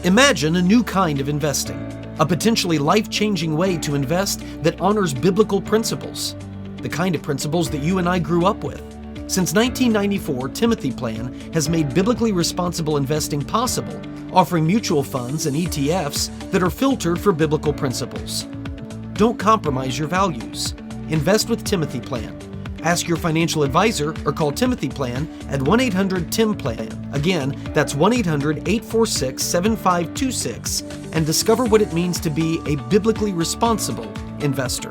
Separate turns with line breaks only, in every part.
Imagine a new kind of investing, a potentially life-changing way to invest that honors biblical principles, the kind of principles that you and I grew up with. Since 1994, Timothy Plan has made biblically responsible investing possible, offering mutual funds and ETFs that are filtered for biblical principles. Don't compromise your values. Invest with Timothy Plan. Ask your financial advisor or call Timothy Plan at 1-800-TIM-PLAN. Again, that's 1-800-846-7526 and discover what it means to be a biblically responsible investor.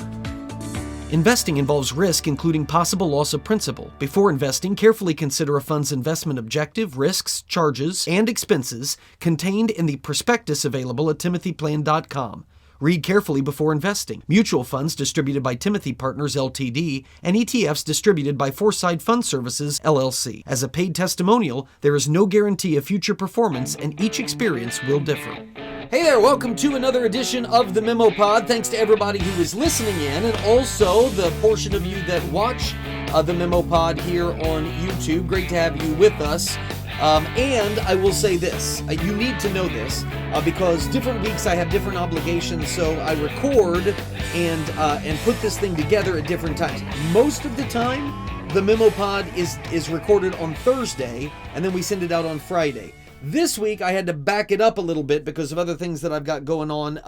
Investing involves risk, including possible loss of principal. Before investing, carefully consider a fund's investment objective, risks, charges, and expenses contained in the prospectus available at timothyplan.com. Read carefully before investing. Mutual funds distributed by Timothy Partners Ltd. and ETFs distributed by Foreside Fund Services LLC. As a paid testimonial, there is no guarantee of future performance and each experience will differ. Hey there, welcome to another edition of the Memo Pod. Thanks to everybody who is listening in and also the portion of you that watch the Memo Pod here on YouTube. Great to have you with us. And I will say this, you need to know this because different weeks I have different obligations, so I record and put this thing together at different times. Most of the time, the Memo Pod is recorded on Thursday, and then we send it out on Friday. This week, I had to back it up a little bit because of other things that I've got going on,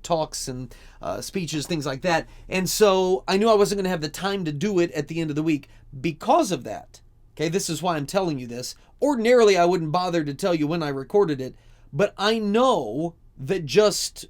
talks and speeches, things like that. And so I knew I wasn't going to have the time to do it at the end of the week because of that. Okay, this is why I'm telling you this. Ordinarily, I wouldn't bother to tell you when I recorded it, but I know that just,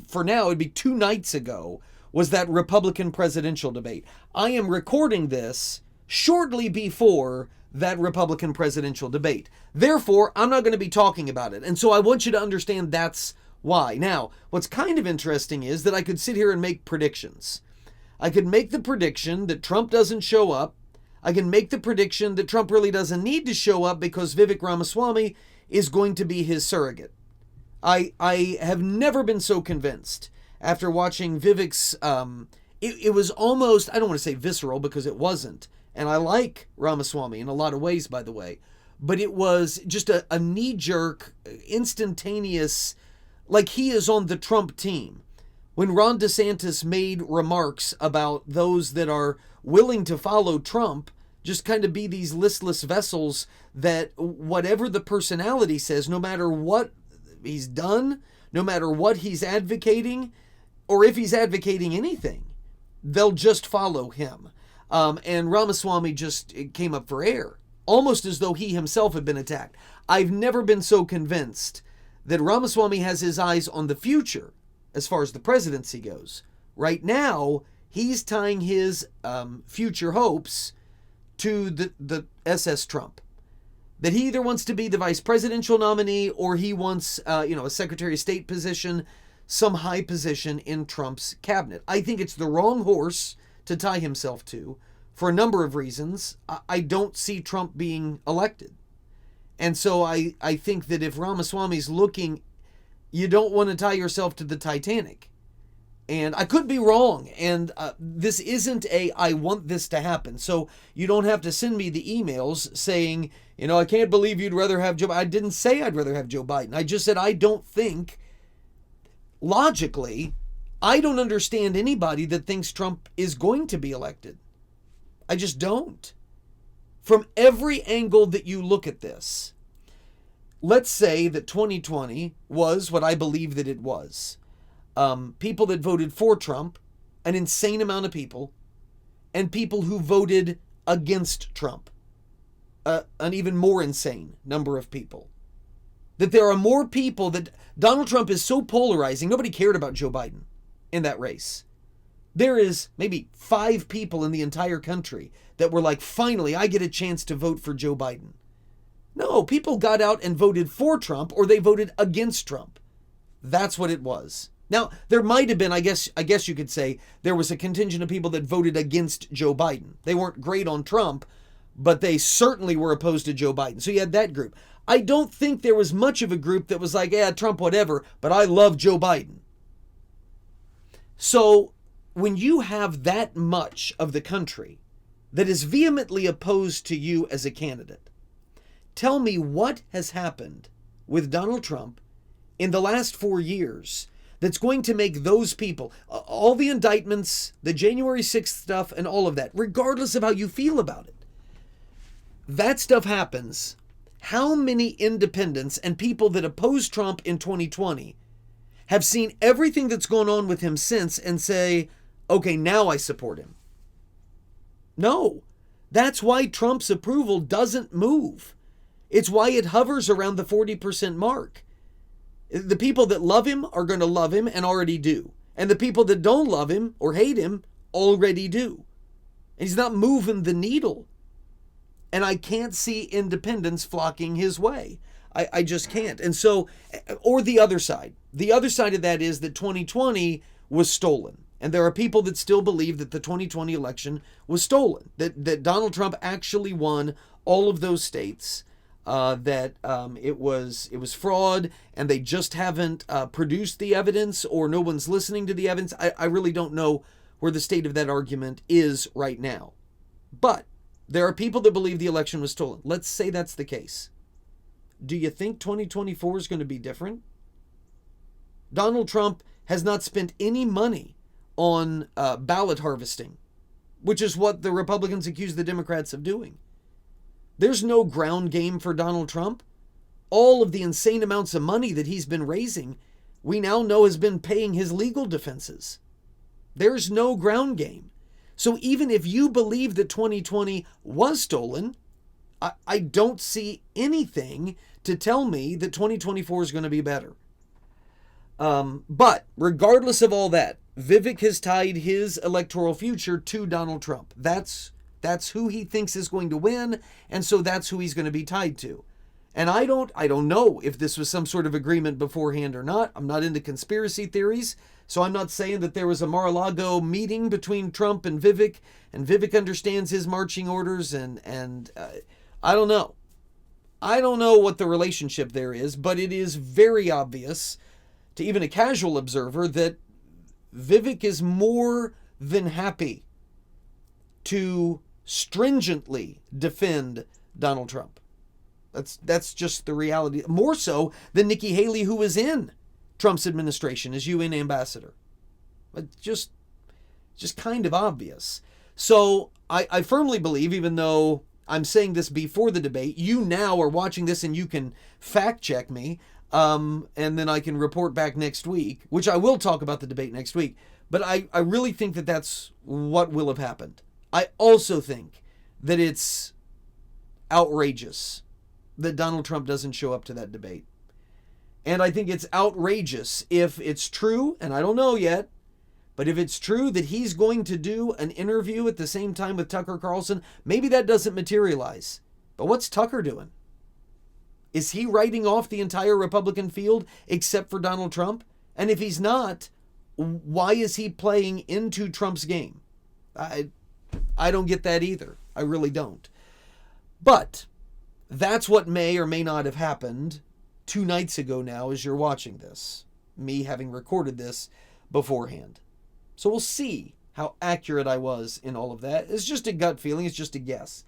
for now, it'd be 2 nights ago, was that Republican presidential debate. I am recording this shortly before that Republican presidential debate. Therefore, I'm not going to be talking about it. And so I want you to understand that's why. Now, what's kind of interesting is that I could sit here and make predictions. I could make the prediction that Trump doesn't show up. I can make the prediction that Trump really doesn't need to show up because Vivek Ramaswamy is going to be his surrogate. I have never been so convinced after watching Vivek's, it was almost, I don't want to say visceral because it wasn't, and I like Ramaswamy in a lot of ways, by the way, but it was just a knee-jerk, instantaneous, like he is on the Trump team. When Ron DeSantis made remarks about those that are willing to follow Trump, just kind of be these listless vessels that whatever the personality says, no matter what he's done, no matter what he's advocating, or if he's advocating anything, they'll just follow him. And Ramaswamy just came up for air, almost as though he himself had been attacked. I've never been so convinced that Ramaswamy has his eyes on the future as far as the presidency goes. Right now, he's tying his future hopes to the SS Trump. That he either wants to be the vice presidential nominee or he wants a Secretary of State position, some high position in Trump's cabinet. I think it's the wrong horse to tie himself to for a number of reasons. I don't see Trump being elected. And so I think that if Ramaswamy's looking, you don't want to tie yourself to the Titanic. And I could be wrong, and this isn't I want this to happen. So you don't have to send me the emails saying, I can't believe you'd rather have Joe Biden. I didn't say I'd rather have Joe Biden. I just said I don't think, logically, I don't understand anybody that thinks Trump is going to be elected. I just don't. From every angle that you look at this, let's say that 2020 was what I believe that it was. People that voted for Trump, an insane amount of people, and people who voted against Trump, an even more insane number of people. That there are more people that Donald Trump is so polarizing, nobody cared about Joe Biden in that race. There is maybe 5 people in the entire country that were like, finally, I get a chance to vote for Joe Biden. No, people got out and voted for Trump or they voted against Trump. That's what it was. Now, there might have been, I guess you could say, there was a contingent of people that voted against Joe Biden. They weren't great on Trump, but they certainly were opposed to Joe Biden. So you had that group. I don't think there was much of a group that was like, yeah, Trump, whatever, but I love Joe Biden. So when you have that much of the country that is vehemently opposed to you as a candidate, tell me what has happened with Donald Trump in the last 4 years that's going to make those people, all the indictments, the January 6th stuff, and all of that, regardless of how you feel about it, that stuff happens. How many independents and people that opposed Trump in 2020 have seen everything that's gone on with him since and say, okay, now I support him? No. That's why Trump's approval doesn't move. It's why it hovers around the 40% mark. The people that love him are going to love him and already do. And the people that don't love him or hate him already do. And he's not moving the needle. And I can't see independents flocking his way. I just can't. And so, or the other side. The other side of that is that 2020 was stolen. And there are people that still believe that the 2020 election was stolen. That Donald Trump actually won all of those states. That it was fraud, and they just haven't produced the evidence, or no one's listening to the evidence. I really don't know where the state of that argument is right now. But there are people that believe the election was stolen. Let's say that's the case. Do you think 2024 is going to be different? Donald Trump has not spent any money on ballot harvesting, which is what the Republicans accuse the Democrats of doing. There's no ground game for Donald Trump. All of the insane amounts of money that he's been raising, we now know has been paying his legal defenses. There's no ground game. So even if you believe that 2020 was stolen, I don't see anything to tell me that 2024 is going to be better. But regardless of all that, Vivek has tied his electoral future to Donald Trump. That's who he thinks is going to win, and so that's who he's going to be tied to. And I don't know if this was some sort of agreement beforehand or not. I'm not into conspiracy theories, so I'm not saying that there was a Mar-a-Lago meeting between Trump and Vivek understands his marching orders, and I don't know. I don't know what the relationship there is, but it is very obvious to even a casual observer that Vivek is more than happy to stringently defend Donald Trump. That's just the reality. More so than Nikki Haley, who was in Trump's administration as UN ambassador. But just kind of obvious. So I firmly believe, even though I'm saying this before the debate, you now are watching this and you can fact check me, and then I can report back next week, which I will talk about the debate next week. But I really think that that's what will have happened. I also think that it's outrageous that Donald Trump doesn't show up to that debate. And I think it's outrageous if it's true, and I don't know yet, but if it's true that he's going to do an interview at the same time with Tucker Carlson, maybe that doesn't materialize. But what's Tucker doing? Is he writing off the entire Republican field except for Donald Trump? And if he's not, why is he playing into Trump's game? I don't get that either. I really don't. But that's what may or may not have happened 2 nights ago now as you're watching this, me having recorded this beforehand. So we'll see how accurate I was in all of that. It's just a gut feeling. It's just a guess.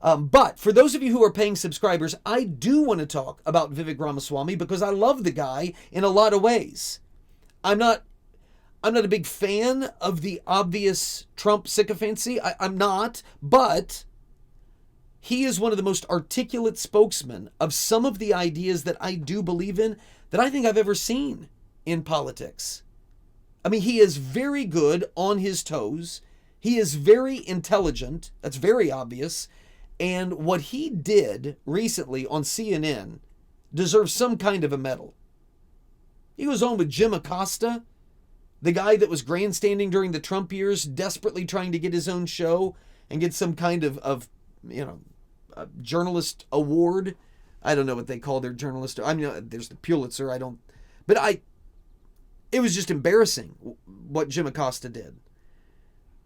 But for those of you who are paying subscribers, I do want to talk about Vivek Ramaswamy because I love the guy in a lot of ways. I'm not a big fan of the obvious Trump sycophancy. I'm not, but he is one of the most articulate spokesmen of some of the ideas that I do believe in that I think I've ever seen in politics. I mean, he is very good on his toes. He is very intelligent. That's very obvious. And what he did recently on CNN deserves some kind of a medal. He was on with Jim Acosta, the guy that was grandstanding during the Trump years, desperately trying to get his own show and get some kind of journalist award. I don't know what they call their journalist. I mean, there's the Pulitzer. It was just embarrassing what Jim Acosta did.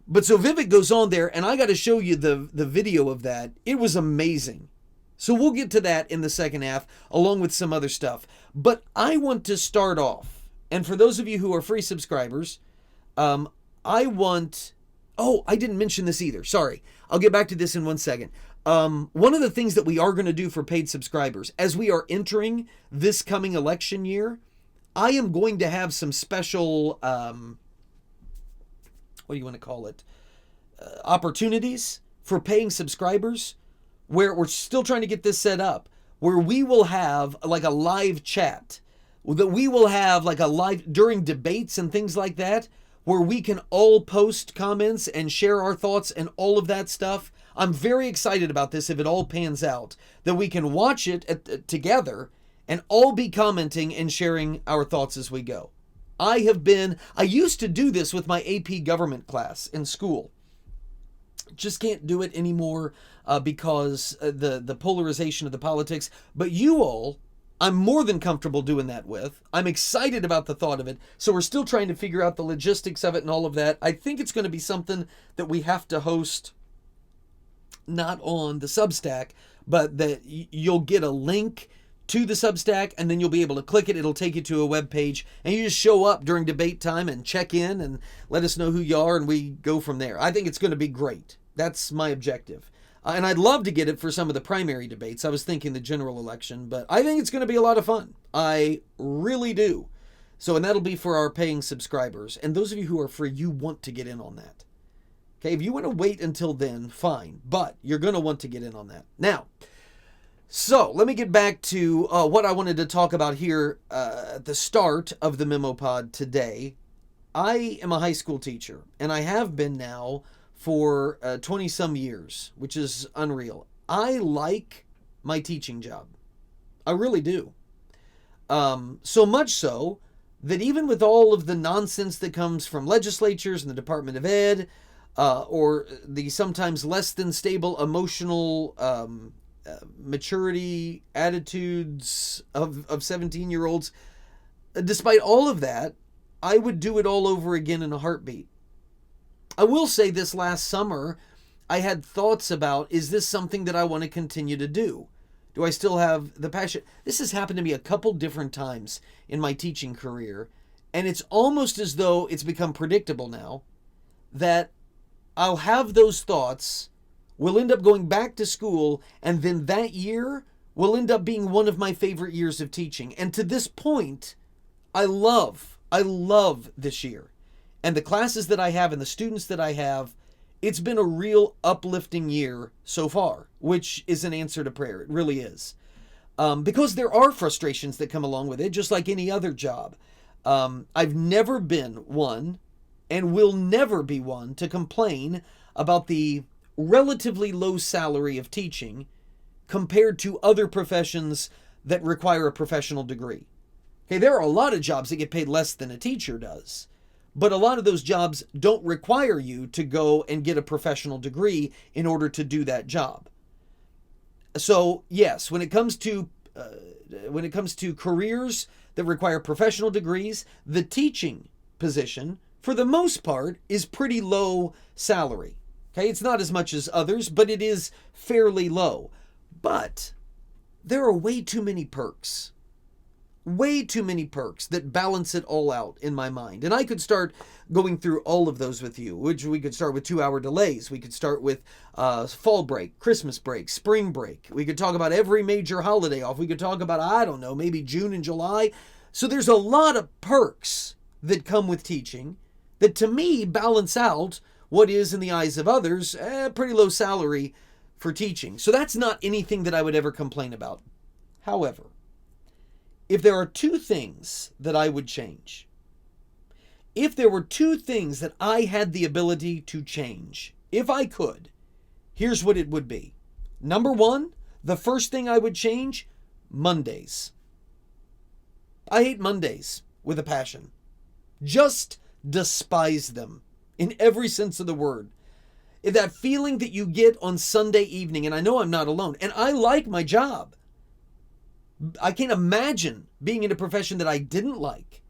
But so Vivek goes on there, and I got to show you the video of that. It was amazing. So we'll get to that in the second half, along with some other stuff. But I want to start off, and for those of you who are free subscribers, I didn't mention this either. Sorry. I'll get back to this in 1 second. One of the things that we are going to do for paid subscribers, as we are entering this coming election year, I am going to have some special, what do you want to call it, opportunities for paying subscribers, where we're still trying to get this set up, where we will have like a live chat, that we will have like a live during debates and things like that, where we can all post comments and share our thoughts and all of that stuff. I'm very excited about this if it all pans out, that we can watch it together and all be commenting and sharing our thoughts as we go. I used to do this with my AP government class in school. Just can't do it anymore because the polarization of the politics. But you all, I'm more than comfortable doing that with. I'm excited about the thought of it. So we're still trying to figure out the logistics of it and all of that. I think it's going to be something that we have to host, not on the Substack, but that you'll get a link to the Substack, and then you'll be able to click it. It'll take you to a web page, and you just show up during debate time and check in and let us know who you are, and we go from there. I think it's going to be great. That's my objective. And I'd love to get it for some of the primary debates. I was thinking the general election, but I think it's going to be a lot of fun. I really do. So, and that'll be for our paying subscribers. And those of you who are free, you want to get in on that. Okay, if you want to wait until then, fine. But you're going to want to get in on that. Now, so let me get back to what I wanted to talk about here at the start of the Memo Pod today. I am a high school teacher, and I have been now for 20-some years, which is unreal. I like my teaching job. I really do. So much so that even with all of the nonsense that comes from legislatures and the Department of Ed, or the sometimes less than stable emotional maturity attitudes of 17-year-olds, despite all of that, I would do it all over again in a heartbeat. I will say this last summer, I had thoughts about, is this something that I want to continue to do? Do I still have the passion? This has happened to me a couple different times in my teaching career, and it's almost as though it's become predictable now that I'll have those thoughts. We'll end up going back to school, and then that year will end up being one of my favorite years of teaching. And to this point, I love this year. And the classes that I have and the students that I have, it's been a real uplifting year so far, which is an answer to prayer. It really is. Because there are frustrations that come along with it, just like any other job. I've never been one, and will never be one, to complain about the relatively low salary of teaching compared to other professions that require a professional degree. Okay, there are a lot of jobs that get paid less than a teacher does, but a lot of those jobs don't require you to go and get a professional degree in order to do that job. So yes, when it comes to careers that require professional degrees, the teaching position, for the most part, is pretty low salary. Okay, it's not as much as others, but it is fairly low. But there are way too many perks. Way too many perks that balance it all out in my mind. And I could start going through all of those with you, which we could start with 2-hour delays. We could start with fall break, Christmas break, spring break. We could talk about every major holiday off. We could talk about, I don't know, maybe June and July. So there's a lot of perks that come with teaching that to me balance out what is, in the eyes of others, pretty low salary for teaching. So that's not anything that I would ever complain about. However, if there are two things that I would change, if there were two things that I had the ability to change, if I could, here's what it would be. Number one, the first thing I would change, Mondays. I hate Mondays with a passion. Just despise them in every sense of the word. That feeling that you get on Sunday evening, and I know I'm not alone, and I like my job. I can't imagine being in a profession that I didn't like.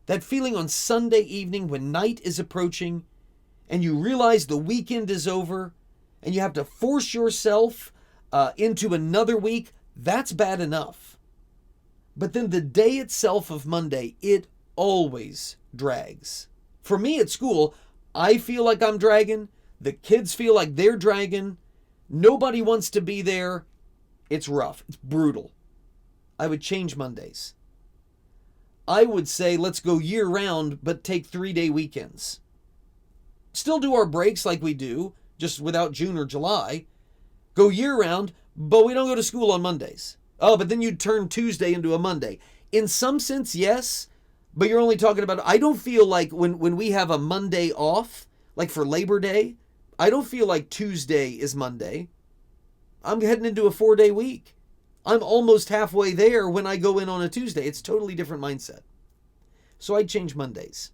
That feeling on Sunday evening when night is approaching and you realize the weekend is over and you have to force yourself into another week, that's bad enough. But then the day itself of Monday, it always drags. For me at school, I feel like I'm dragging. The kids feel like they're dragging. Nobody wants to be there. It's rough. It's brutal. I would change Mondays. I would say let's go year round, but take 3-day weekends. Still do our breaks like we do, just without June or July. Go year round, but we don't go to school on Mondays. Oh, but then you'd turn Tuesday into a Monday. In some sense, yes, but you're only talking about, I don't feel like when we have a Monday off, like for Labor Day, I don't feel like Tuesday is Monday. I'm heading into a 4-day week. I'm almost halfway there when I go in on a Tuesday. It's a totally different mindset. So I'd change Mondays.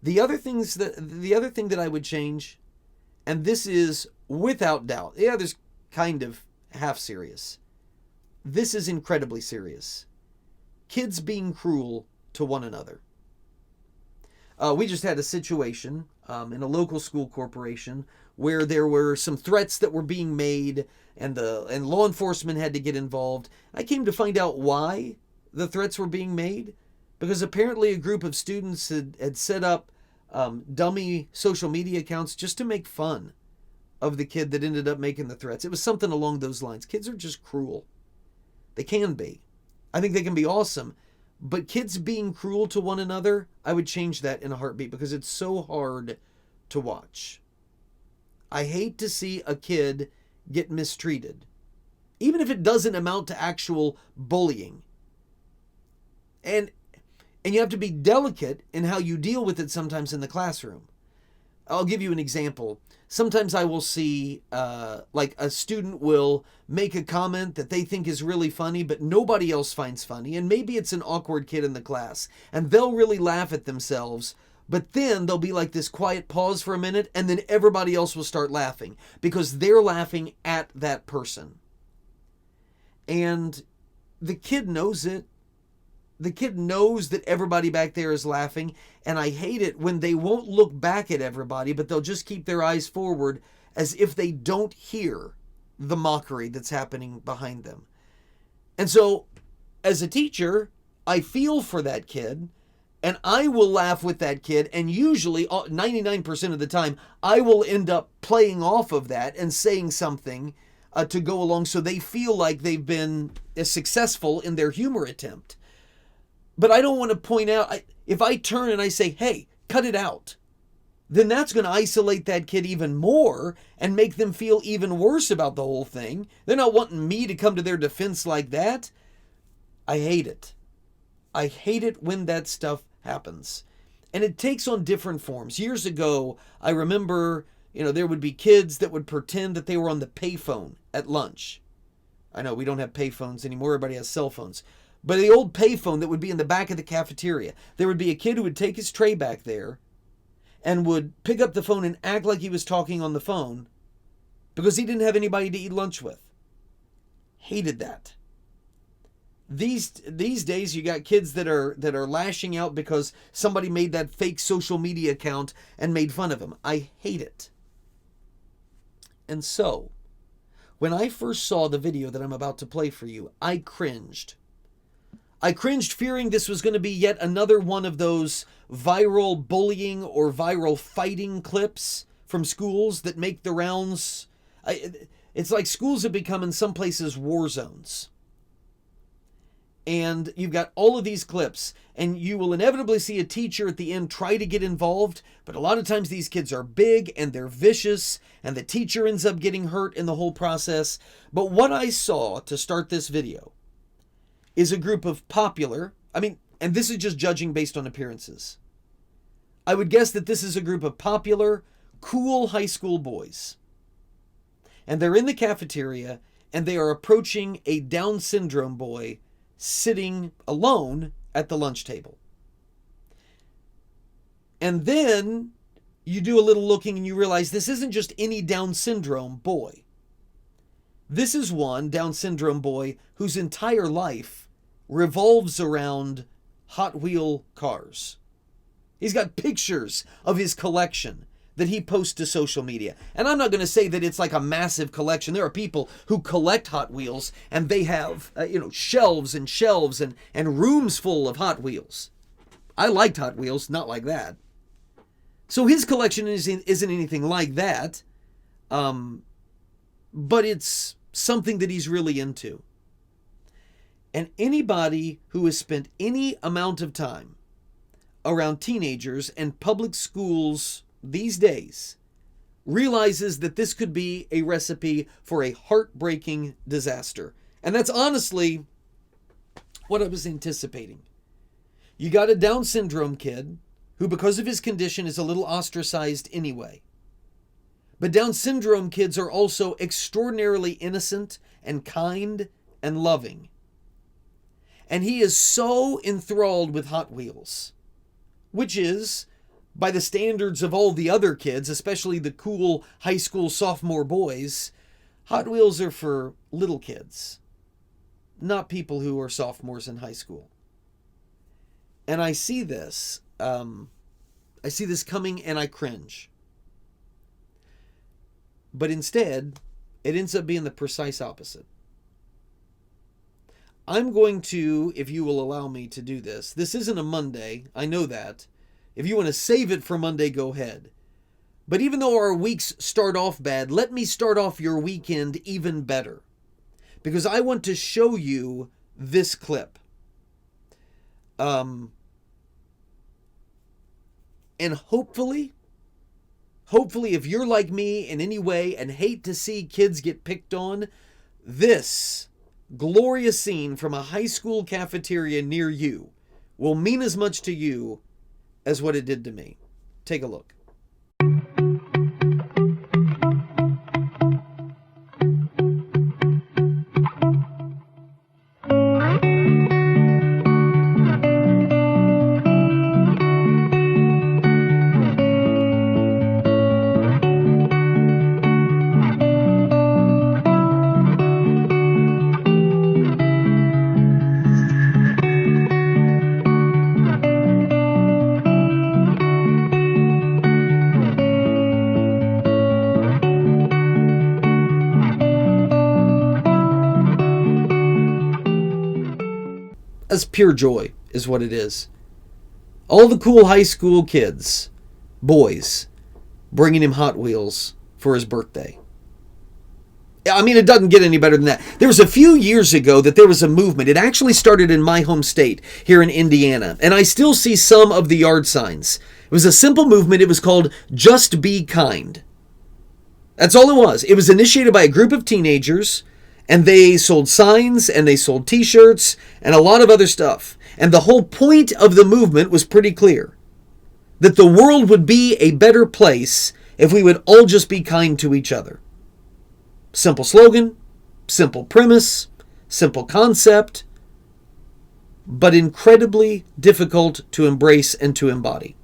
The other thing that I would change, and this is without doubt, yeah, there's kind of half serious. This is incredibly serious. Kids being cruel to one another. We just had a situation in a local school corporation where there were some threats that were being made, and law enforcement had to get involved. I came to find out why the threats were being made, because apparently a group of students had set up dummy social media accounts just to make fun of the kid that ended up making the threats. It was something along those lines. Kids are just cruel. They can be. I think they can be awesome. But kids being cruel to one another, I would change that in a heartbeat because it's so hard to watch. I hate to see a kid get mistreated, even if it doesn't amount to actual bullying. And you have to be delicate in how you deal with it sometimes in the classroom. I'll give you an example. Sometimes I will see like a student will make a comment that they think is really funny, but nobody else finds funny. And maybe it's an awkward kid in the class, and they'll really laugh at themselves. But then there'll be like this quiet pause for a minute, and then everybody else will start laughing because they're laughing at that person. And the kid knows it. The kid knows that everybody back there is laughing, and I hate it when they won't look back at everybody, but they'll just keep their eyes forward as if they don't hear the mockery that's happening behind them. And so, as a teacher, I feel for that kid, and I will laugh with that kid, and usually, 99% of the time, I will end up playing off of that and saying something to go along so they feel like they've been successful in their humor attempt. But I don't want to point out, if I turn and I say, hey, cut it out, then that's going to isolate that kid even more and make them feel even worse about the whole thing. They're not wanting me to come to their defense like that. I hate it. I hate it when that stuff happens. And it takes on different forms. Years ago, I remember, there would be kids that would pretend that they were on the payphone at lunch. I know we don't have payphones anymore. Everybody has cell phones. But the old payphone that would be in the back of the cafeteria, there would be a kid who would take his tray back there and would pick up the phone and act like he was talking on the phone because he didn't have anybody to eat lunch with. Hated that. These days, you got kids that are lashing out because somebody made that fake social media account and made fun of him. I hate it. And so, when I first saw the video that I'm about to play for you, I cringed. I cringed fearing this was going to be yet another one of those viral bullying or viral fighting clips from schools that make the rounds. It's like schools have become in some places war zones. And you've got all of these clips, and you will inevitably see a teacher at the end try to get involved, but a lot of times these kids are big and they're vicious, and the teacher ends up getting hurt in the whole process. But what I saw to start this video is a group of popular, and this is just judging based on appearances. I would guess that this is a group of popular, cool high school boys. And they're in the cafeteria, and they are approaching a Down syndrome boy sitting alone at the lunch table. And then you do a little looking and you realize this isn't just any Down syndrome boy. This is one Down syndrome boy whose entire life revolves around Hot Wheel cars. He's got pictures of his collection that he posts to social media. And I'm not going to say that it's like a massive collection. There are people who collect Hot Wheels and they have, shelves and shelves and rooms full of Hot Wheels. I liked Hot Wheels, not like that. So his collection isn't anything like that. But it's something that he's really into. And anybody who has spent any amount of time around teenagers and public schools these days realizes that this could be a recipe for a heartbreaking disaster. And that's honestly what I was anticipating. You got a Down syndrome kid who, because of his condition, is a little ostracized anyway. But Down syndrome kids are also extraordinarily innocent and kind and loving. And he is so enthralled with Hot Wheels, which is, by the standards of all the other kids, especially the cool high school sophomore boys, Hot Wheels are for little kids, not people who are sophomores in high school. And I see this coming and I cringe. But instead, it ends up being the precise opposite. I'm going to, if you will allow me to do this isn't a Monday, I know that. If you want to save it for Monday, go ahead. But even though our weeks start off bad, let me start off your weekend even better. Because I want to show you this clip. And hopefully, if you're like me in any way and hate to see kids get picked on, this glorious scene from a high school cafeteria near you will mean as much to you as what it did to me. Take a look. That's pure joy, is what it is. All the cool high school kids, boys, bringing him Hot Wheels for his birthday. I mean, it doesn't get any better than that. There was a few years ago that there was a movement. It actually started in my home state here in Indiana, and I still see some of the yard signs. It was a simple movement. It was called Just Be Kind. That's all it was. It was initiated by a group of teenagers, and they sold signs, and they sold t-shirts, and a lot of other stuff. And the whole point of the movement was pretty clear. That the world would be a better place if we would all just be kind to each other. Simple slogan, simple premise, simple concept, but incredibly difficult to embrace and to embody.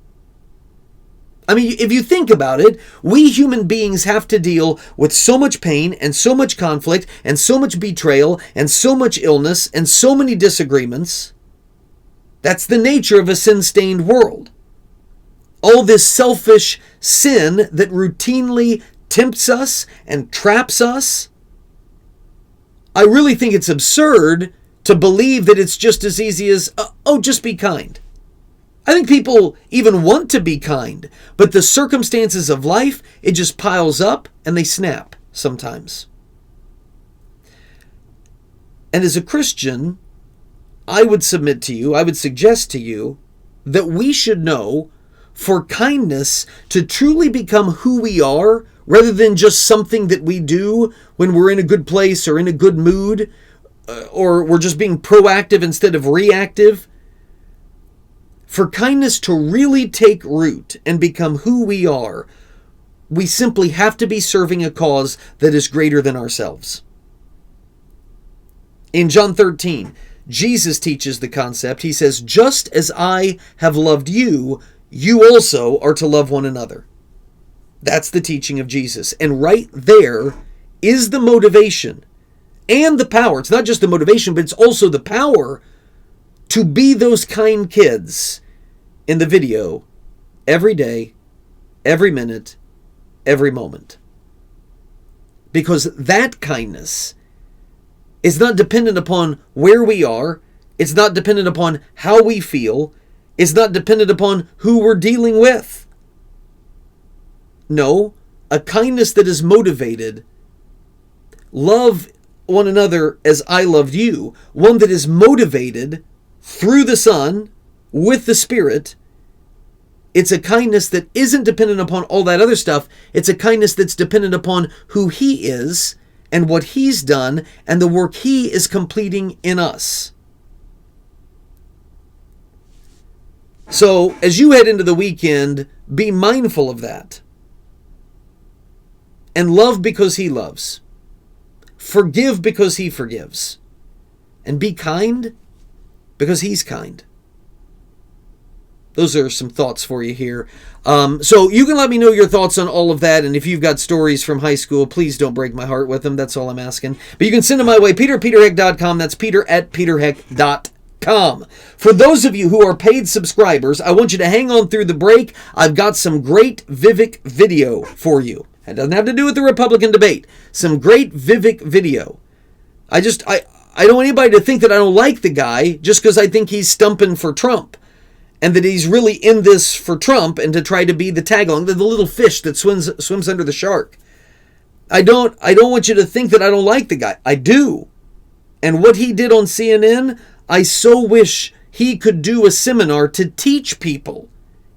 I mean, if you think about it, we human beings have to deal with so much pain and so much conflict and so much betrayal and so much illness and so many disagreements. That's the nature of a sin-stained world. All this selfish sin that routinely tempts us and traps us. I really think it's absurd to believe that it's just as easy as, just be kind. I think people even want to be kind, but the circumstances of life, it just piles up and they snap sometimes. And as a Christian, I would submit to you, I would suggest to you that we should know for kindness to truly become who we are, rather than just something that we do when we're in a good place or in a good mood, or we're just being proactive instead of reactive. For kindness to really take root and become who we are, we simply have to be serving a cause that is greater than ourselves. In John 13, Jesus teaches the concept. He says, "Just as I have loved you, you also are to love one another." That's the teaching of Jesus. And right there is the motivation and the power. It's not just the motivation, but it's also the power to be those kind kids in the video every day, every minute, every moment. Because that kindness is not dependent upon where we are. It's not dependent upon how we feel. It's not dependent upon who we're dealing with. No, a kindness that is motivated. Love one another as I loved you, one that is motivated through the Son, with the Spirit. It's a kindness that isn't dependent upon all that other stuff. It's a kindness that's dependent upon who He is and what He's done and the work He is completing in us. So, as you head into the weekend, be mindful of that. And love because He loves. Forgive because He forgives. And be kind because He's kind. Those are some thoughts for you here. So you can let me know your thoughts on all of that. And if you've got stories from high school, please don't break my heart with them. That's all I'm asking. But you can send them my way, peter@peterheck.com. That's peter@peterheck.com. For those of you who are paid subscribers, I want you to hang on through the break. I've got some great Vivek video for you. It doesn't have to do with the Republican debate. Some great Vivek video. I don't want anybody to think that I don't like the guy just because I think he's stumping for Trump. And that he's really in this for Trump and to try to be the tag-along, the little fish that swims under the shark. I don't want you to think that I don't like the guy. I do. And what he did on CNN, I so wish he could do a seminar to teach people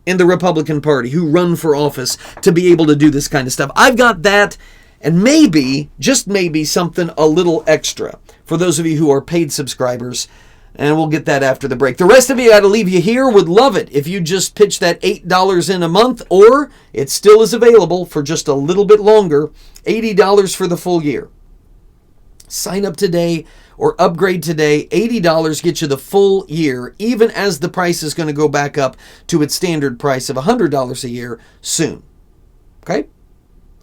in the Republican Party who run for office to be able to do this kind of stuff. I've got that, and maybe, just maybe, something a little extra for those of you who are paid subscribers. And we'll get that after the break. The rest of you, I got to leave you here, would love it if you just pitch that $8 in a month, or it still is available for just a little bit longer, $80 for the full year. Sign up today or upgrade today. $80 gets you the full year, even as the price is going to go back up to its standard price of $100 a year soon. Okay?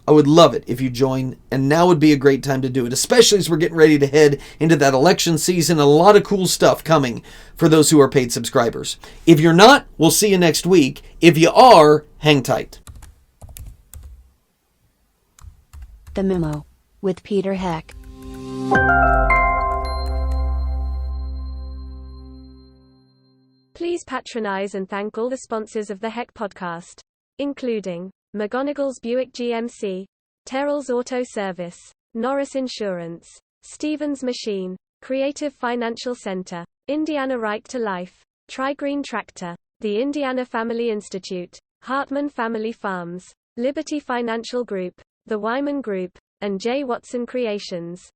I would love it if you join, and now would be a great time to do it, especially as we're getting ready to head into that election season. A lot of cool stuff coming for those who are paid subscribers. If you're not, we'll see you next week. If you are, hang tight.
The Memo with Peter Heck.
Please patronize and thank all the sponsors of the Heck podcast, including McGonagall's Buick GMC, Terrell's Auto Service, Norris Insurance, Stevens Machine, Creative Financial Center, Indiana Right to Life, Tri-Green Tractor, the Indiana Family Institute, Hartman Family Farms, Liberty Financial Group, the Wyman Group, and J. Watson Creations.